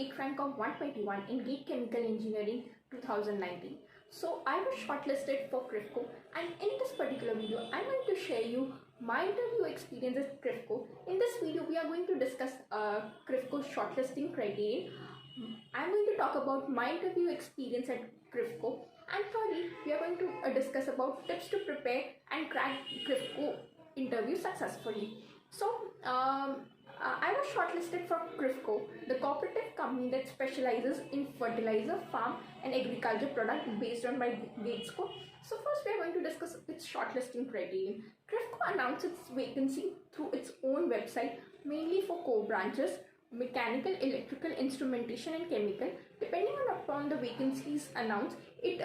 GATE rank of 121 in GATE Chemical Engineering 2019. So I was shortlisted for CRIFCO, and in this particular video I'm going to share you my interview experience at CRIFCO. In this video we are going to discuss CRIFCO shortlisting criteria. I'm going to talk about my interview experience at CRIFCO, and thirdly we are going to discuss about tips to prepare and crack CRIFCO interview successfully. So I was shortlisted for CRIFCO, the cooperative company that specializes in fertilizer, farm and agriculture products based on my GATE score. So first we are going to discuss its shortlisting criteria. CRIFCO announced its vacancy through its own website, mainly for core branches, mechanical, electrical, instrumentation and chemical. Depending upon the vacancies announced, it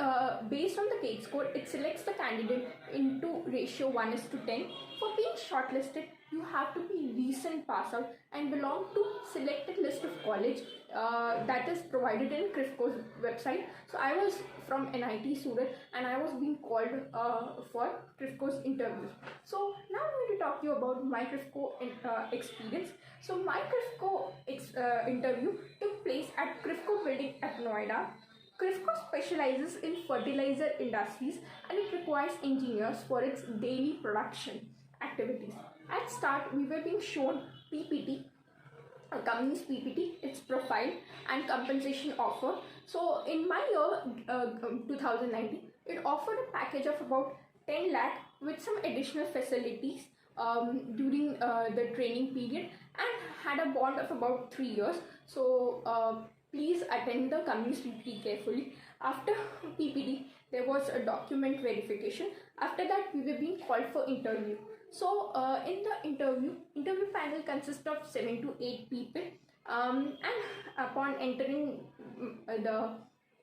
based on the GATE score, it selects the candidate into ratio 1:10. For being shortlisted, you have to be recent pass out and belong to selected list of college that is provided in CRIFCO's website. So I was from NIT Surat and I was being called for CRIFCO's interviews. So now I'm going to talk to you about my CRIFCO experience. So my CRIFCO interview took place at CRIFCO building at Noida. CRIFCO specializes in fertilizer industries and it requires engineers for its daily production activities. At start, we were being shown PPT, a company's PPT, its profile and compensation offer. So in my year 2019, it offered a package of about 10 lakh with some additional facilities during the training period and had a bond of about 3 years. So please attend the company's PPT carefully. After PPT, there was a document verification. After that, we were being called for interview. So in the interview panel consists of 7 to 8 people, and upon entering the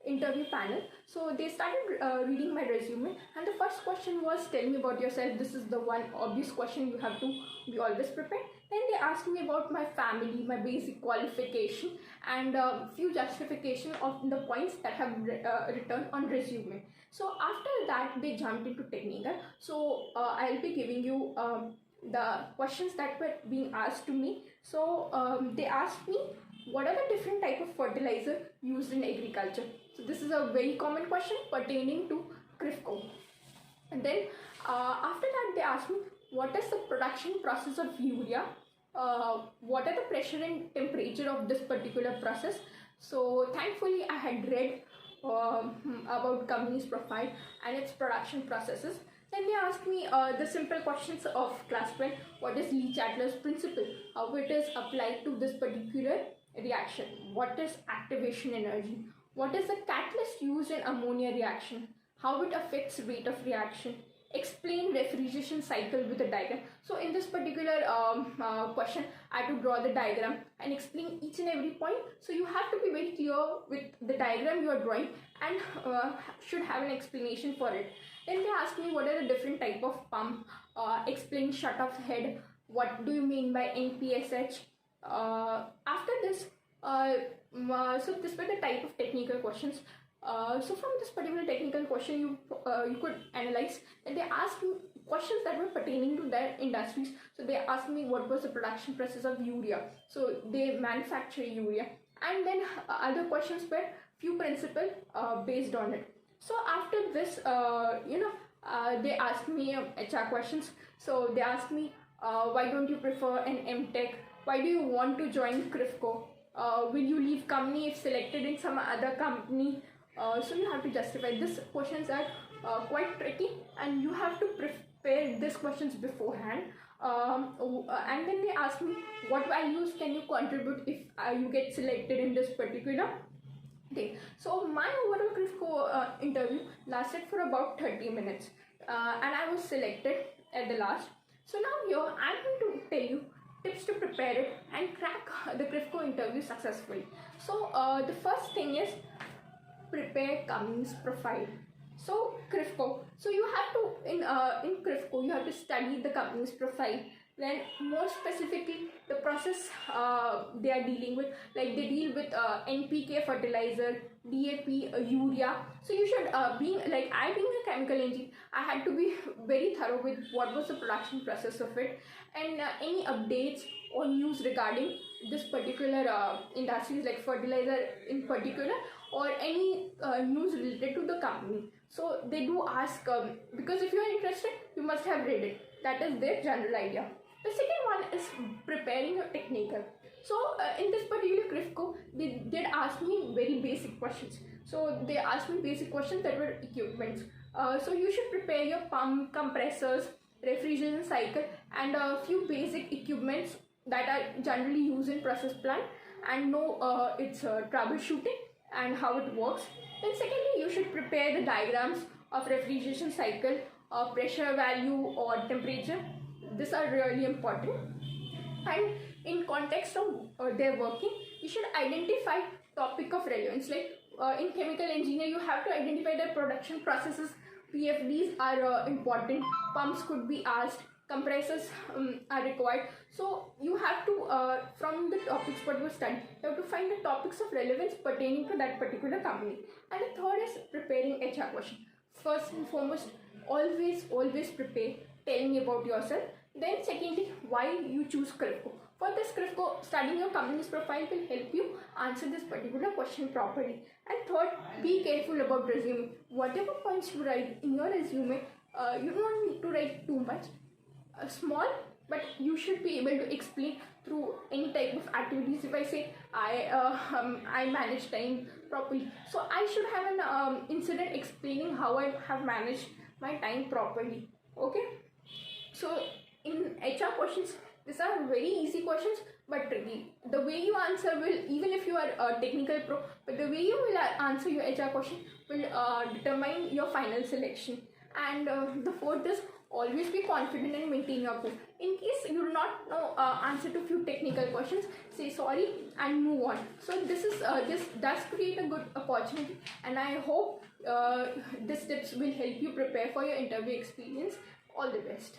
interview panel, so they started reading my resume, and the first question was, tell me about yourself. This is the one obvious question you have to be always prepared. Then they asked me about my family, my basic qualification and few justification of the points that have written on resume. So after that they jumped into technical. So I'll be giving you the questions that were being asked to me. So they asked me, what are the different type of fertilizer used in agriculture? So this is a very common question pertaining to CRIFCO. And then after that they asked me, what is the production process of urea? What are the pressure and temperature of this particular process? So thankfully I had read about company's profile and its production processes. Then they asked me the simple questions of class 12. What is Le-Chatelain's principle? How it is applied to this particular reaction? What is activation energy? What is the catalyst used in ammonia reaction? How it affects rate of reaction? Explain refrigeration cycle with a diagram. So in this particular question, I had to draw the diagram and explain each and every point. So you have to be very clear with the diagram you are drawing and should have an explanation for it. Then they asked me, what are the different type of pump? Explain shut-off head. What do you mean by NPSH? After this, so this were the type of technical questions. So from this particular technical question, you could analyze that they asked me questions that were pertaining to their industries. So they asked me what was the production process of urea. So they manufacture urea, and then other questions were few principle based on it. So after this, they asked me HR questions. So they asked me, why don't you prefer an MTech? Why do you want to join CRIFCO? Will you leave company if selected in some other company? So you have to justify. These questions are quite tricky and you have to prepare these questions beforehand. And then they asked me, what values can you contribute if you get selected in this particular thing? So my overall CRIFCO interview lasted for about 30 minutes and I was selected at the last. So now here I'm going to tell you tips to prepare it and crack the CRIFCO interview successfully. So the first thing is, prepare company's profile. So CRIFCO, so you have to in CRIFCO you have to study the company's profile. Then more specifically the process they are dealing with, like they deal with NPK fertilizer, DAP, urea. So you should being a chemical engineer, I had to be very thorough with what was the production process of it, and any updates or news regarding this particular industries like fertilizer in particular, or any news related to the company. So they do ask, because if you are interested, you must have read it. That is their general idea. The second one is preparing your technical. So in this particular CRIFCO, they did ask me very basic questions. So they asked me basic questions that were equipments. So you should prepare your pump, compressors, refrigeration cycle, and a few basic equipments that are generally used in process plant, and know its troubleshooting and how it works. Then secondly, you should prepare the diagrams of refrigeration cycle, pressure value or temperature. These are really important. And in context of their working, you should identify topic of relevance. Like in chemical engineer, you have to identify the production processes. PFDs are important. Pumps could be asked. Compressors are required. So you have to, from the topics what you study, you have to find the topics of relevance pertaining to that particular company. And the third is preparing HR question. First and foremost, always prepare. Tell me about yourself. Then secondly, why you choose CRIFCO. For this CRIFCO, studying your company's profile will help you answer this particular question properly. And third, be careful about resume. Whatever points you write in your resume, you don't need to write too much. Small, but you should be able to explain through any type of activities. If I say I manage time properly, so I should have an incident explaining how I have managed my time properly. Okay, so in HR questions, these are very easy questions but tricky. The way you answer will, even if you are a technical pro, but the way you will answer your HR question will determine your final selection. And the fourth is, always be confident and maintain your cool. In case you do not know answer to few technical questions, say sorry and move on. So this does create a good opportunity, and I hope these tips will help you prepare for your interview experience. All the best.